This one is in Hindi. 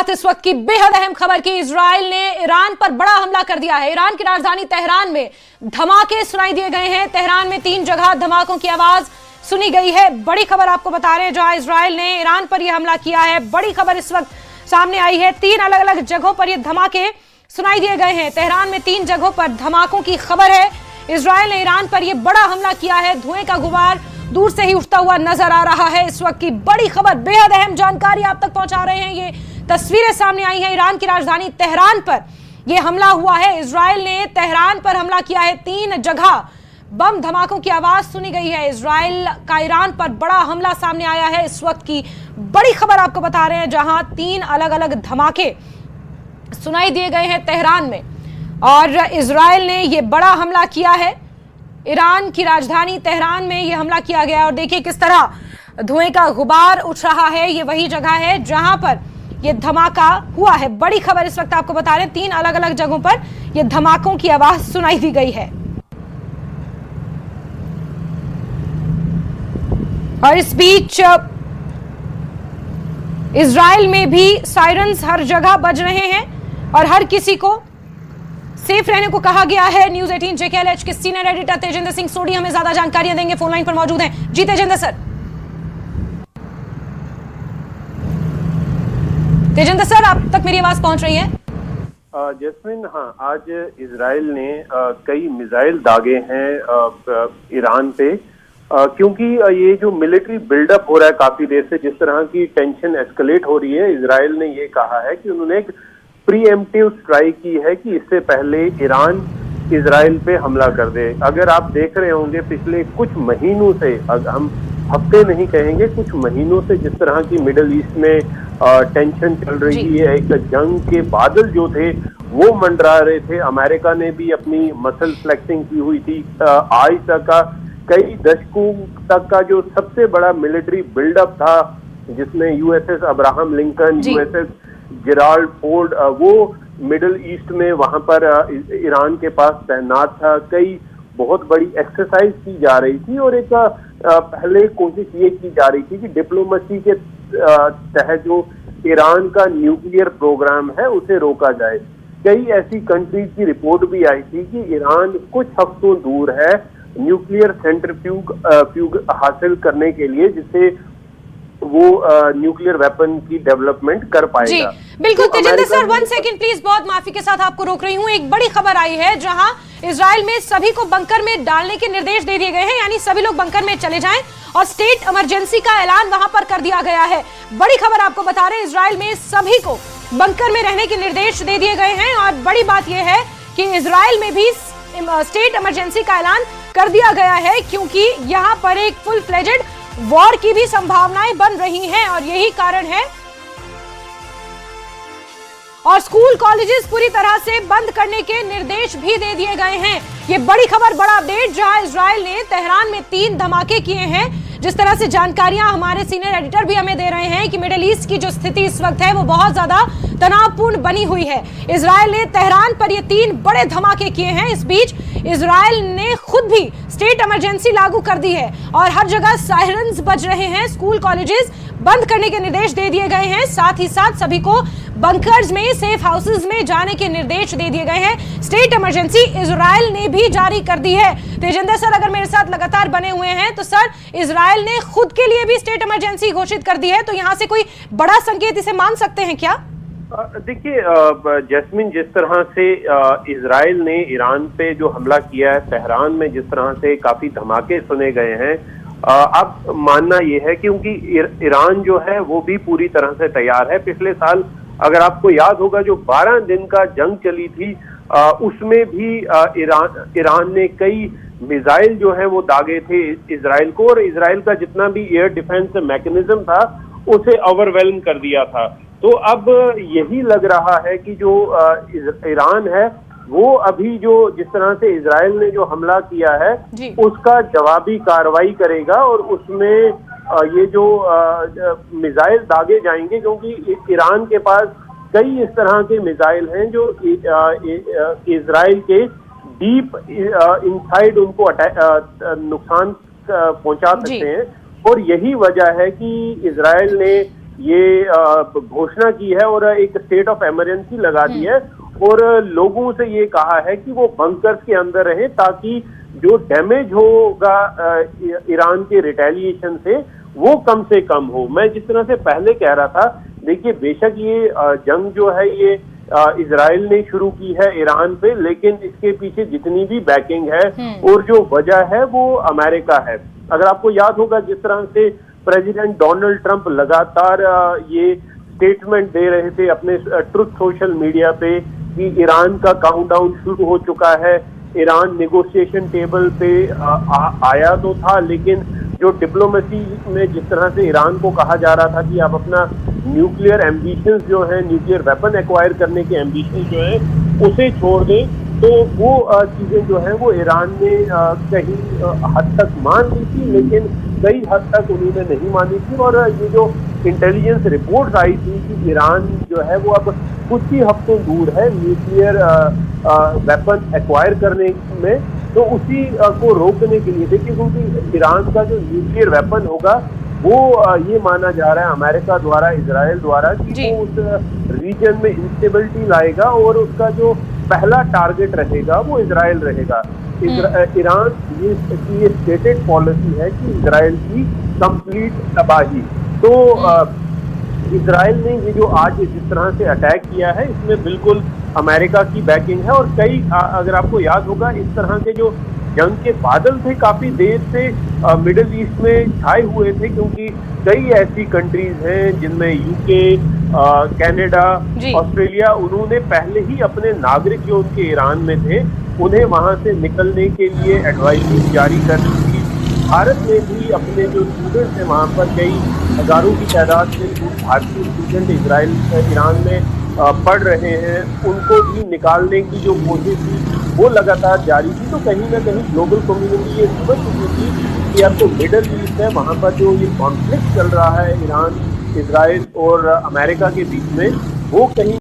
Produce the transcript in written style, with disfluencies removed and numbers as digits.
इस वक्त की बेहद अहम खबर की इजराइल ने ईरान पर बड़ा हमला कर दिया है। ईरान की राजधानी तेहरान में धमाके सुनाई दिए गए हैं। तेहरान में 3 जगह धमाकों की आवाज सुनी गई है। बड़ी खबर आपको बता रहे हैं, जहां इजराइल ने ईरान पर यह हमला किया है। बड़ी खबर इस वक्त सामने आई है। 3 अलग अलग जगहों पर यह धमाके सुनाई दिए गए हैं। तेहरान में 3 जगहों पर धमाकों की खबर है। इजराइल ने ईरान पर यह बड़ा हमला किया है। धुएं का गुबार दूर से ही उठता हुआ नजर आ रहा है। इस वक्त की बड़ी खबर, बेहद अहम जानकारी आप तक पहुंचा रहे हैं। ये तस्वीरें सामने आई हैं। ईरान की राजधानी तेहरान पर यह हमला हुआ है। इजराइल ने तेहरान पर हमला किया है। 3 जगह बम धमाकों की आवाज सुनी गई है। इजराइल का ईरान पर बड़ा हमला सामने आया है। इस वक्त की बड़ी खबर आपको बता रहे हैं, जहां 3 अलग अलग धमाके सुनाई दिए गए हैं तेहरान में, और इजराइल ने यह बड़ा हमला किया है। ईरान की राजधानी तेहरान में यह हमला किया गया है और देखिए किस तरह धुएं का गुबार उठ रहा है। यह वही जगह है जहां पर यह धमाका हुआ है। बड़ी खबर इस वक्त आपको बता रहे हैं, 3 अलग अलग जगहों पर यह धमाकों की आवाज सुनाई दी गई है। और इस बीच इजराइल में भी सायरन्स हर जगह बज रहे हैं और हर किसी को सेफ रहने को कहा गया है। न्यूज 18 JKLH के सीनियर एडिटर तेजिंदर सिंह सोडी हमें ज्यादा जानकारियां देंगे, फोन लाइन पर मौजूद हैं। जी तेजिंदर सर। तेजिंदर सर, आप तक मेरी आवाज पहुंच रही है? जैस्मिन, हाँ, आज इजराइल ने कई मिसाइल दागे हैं ईरान पे, क्योंकि ये जो मिलिट्री बिल्डअप हो रहा है काफी देर से, जिस तरह की टेंशन एस्केलेट हो रही है, इजराइल ने ये कहा है कि उन्होंने एक प्रीएम्प्टिव स्ट्राइक की है कि इससे पहले ईरान इजराइल पे हमला कर दे। अगर आप देख रहे होंगे पिछले कुछ महीनों से, हम हफ्ते नहीं कहेंगे, कुछ महीनों से जिस तरह की मिडिल ईस्ट में टेंशन चल रही है, एक जंग के बादल जो थे वो मंडरा रहे थे। अमेरिका ने भी अपनी मसल फ्लेक्सिंग की हुई थी। आज तक का कई दशकों तक का जो सबसे बड़ा मिलिट्री बिल्डअप था, जिसमें USS Abraham Lincoln, USS Gerald Ford, वो मिडिल ईस्ट में वहां पर ईरान के पास तैनात था। कई बहुत बड़ी एक्सरसाइज की जा रही थी और एक पहले कोशिश ये की जा रही थी कि डिप्लोमेसी के तहत जो ईरान का न्यूक्लियर प्रोग्राम है उसे रोका जाए। कई ऐसी कंट्रीज की रिपोर्ट भी आई थी कि ईरान कुछ हफ्तों दूर है न्यूक्लियर सेंट्रीफ्यूग हासिल करने के लिए, जिससे वो न्यूक्लियर वेपन की डेवलपमेंट कर पाएगा। जी बिल्कुल। तो तेजिंदर सर, 1 सेकंड प्लीज, बहुत माफी के साथ आपको रोक रही हूँ। एक बड़ी खबर आई है जहां इजराइल में सभी को बंकर में डालने के निर्देश दे दिए गए हैं, यानी सभी लोग बंकर में चले जाएं और स्टेट इमरजेंसी का ऐलान वहां पर कर दिया गया है। बड़ी खबर आपको बता रहे हैं, इजराइल में सभी को बंकर में रहने के निर्देश दे दिए गए हैं। और बड़ी बात यह है कि इजराइल में भी स्टेट इमरजेंसी का ऐलान कर दिया गया है, क्योंकि यहाँ पर एक फुल फ्लेजेड वॉर की भी संभावनाएं बन रही हैं और यही कारण है। और स्कूल कॉलेजेस पूरी तरह से बंद करने के निर्देश भी दे दिए गए हैं। ये बड़ी खबर, बड़ा अपडेट, जहां इजराइल ने तेहरान में 3 धमाके किए हैं। जिस तरह से जानकारियां हमारे सीनियर एडिटर भी हमें दे रहे हैं कि मिडिल ईस्ट की जो स्थिति इस वक्त है वो बहुत ज्यादा तनावपूर्ण बनी हुई है। इजराइल ने तेहरान पर ये 3 बड़े धमाके किए हैं। इस बीच इजराइल ने खुद भी स्टेट इमरजेंसी लागू कर दी है और हर जगह सायरन्स बज रहे हैं। स्कूल कॉलेजेस बंद करने के निर्देश दे दिए गए हैं। साथ ही साथ सभी को बंकर्स में, सेफ हाउसेज में जाने के निर्देश दे दिए गए हैं। स्टेट इमरजेंसी इजराइल ने भी जारी कर दी है। तेजिंदर सर, अगर मेरे साथ लगातार बने हुए हैं तो सर, इजराइल ने खुद के लिए भी स्टेट इमरजेंसी घोषित कर दी है, तो यहां से कोई बड़ा संकेत इसे मान सकते हैं क्या? देखिए जैस्मिन, जिस तरह से इजराइल ने ईरान पे जो हमला किया है, तेहरान में जिस तरह से काफी धमाके सुने गए हैं, अब मानना यह है क्योंकि ईरान जो है वो भी पूरी तरह से तैयार है। पिछले साल अगर आपको याद होगा, जो 12 दिन का जंग चली थी, उसमें भी ईरान ने कई मिसाइल जो है वो दागे थे इजराइल को, और इजराइल का जितना भी एयर डिफेंस मैकेनिज्म था उसे ओवरवेल्म कर दिया था। तो अब यही लग रहा है कि जो ईरान है वो अभी जो जिस तरह से इजराइल ने जो हमला किया है उसका जवाबी कार्रवाई करेगा और उसमें ये जो मिसाइल दागे जाएंगे, क्योंकि ईरान के पास कई इस तरह के मिसाइल हैं जो इजराइल के डीप इनसाइड उनको नुकसान पहुंचा सकते हैं। और यही वजह है कि इजराइल ने ये घोषणा की है और एक स्टेट ऑफ इमरजेंसी लगा दी है और लोगों से ये कहा है कि वो बंकर्स के अंदर रहें ताकि जो डैमेज होगा ईरान के रिटेलिएशन से वो कम से कम हो। मैं जिस तरह से पहले कह रहा था, देखिए बेशक ये जंग जो है ये इजराइल ने शुरू की है ईरान पे, लेकिन इसके पीछे जितनी भी बैकिंग है और जो वजह है वो अमेरिका है। अगर आपको याद होगा जिस तरह से प्रेसिडेंट डोनाल्ड ट्रंप लगातार ये स्टेटमेंट दे रहे थे अपने ट्रुथ सोशल मीडिया पे कि ईरान का काउंटडाउन शुरू हो चुका है, ईरान नेगोशिएशन टेबल पे आया तो था, लेकिन जो डिप्लोमेसी में जिस तरह से ईरान को कहा जा रहा था कि आप अपना न्यूक्लियर एम्बिशंस जो है, न्यूक्लियर वेपन एक्वायर करने के एम्बिशंस जो है उसे छोड़ दें, तो वो चीजें जो है वो ईरान ने कहीं हद तक मान ली थी, लेकिन कई हद तक उन्होंने नहीं मानी थी। और ये जो इंटेलिजेंस रिपोर्ट्स आई थी कि ईरान जो है वो अब कुछ ही हफ्तों दूर है न्यूक्लियर वेपन एक्वायर करने में, तो उसी को रोकने के लिए, देखिए क्योंकि ईरान का जो न्यूक्लियर वेपन होगा वो ये माना जा रहा है अमेरिका द्वारा, इजराइल द्वारा कि वो उस रीजन में इंस्टेबिलिटी लाएगा और उसका जो पहला टारगेट रहेगा वो इजराइल रहेगा। ईरान ये स्टेटेड पॉलिसी है कि इजराइल की कंप्लीट तबाही। तो इजराइल ने ये जो आज जिस तरह से अटैक किया है इसमें बिल्कुल अमेरिका की बैकिंग है। और कई अगर आपको याद होगा इस तरह के जो जंग के बादल थे काफी देर से मिडिल ईस्ट में छाए हुए थे, क्योंकि कई ऐसी कंट्रीज हैं जिनमें यूके, कनाडा, ऑस्ट्रेलिया, उन्होंने पहले ही अपने नागरिक जो उनके ईरान में थे उन्हें वहां से निकलने के लिए एडवाइजरी जारी कर दी थी। भारत ने भी अपने जो स्टूडेंट्स हैं वहाँ पर कई हजारों की तादाद में भारतीय स्टूडेंट ईरान में पढ़ रहे हैं, उनको भी निकालने की जो कोशिश थी वो लगातार जारी थी। तो कहीं ना कहीं ग्लोबल कम्युनिटी ये समझ चुकी थी कि अब तो मिडल ईस्ट है, वहाँ पर जो ये कॉन्फ्लिक्ट चल रहा है ईरान, इजराइल और अमेरिका के बीच में, वो कहीं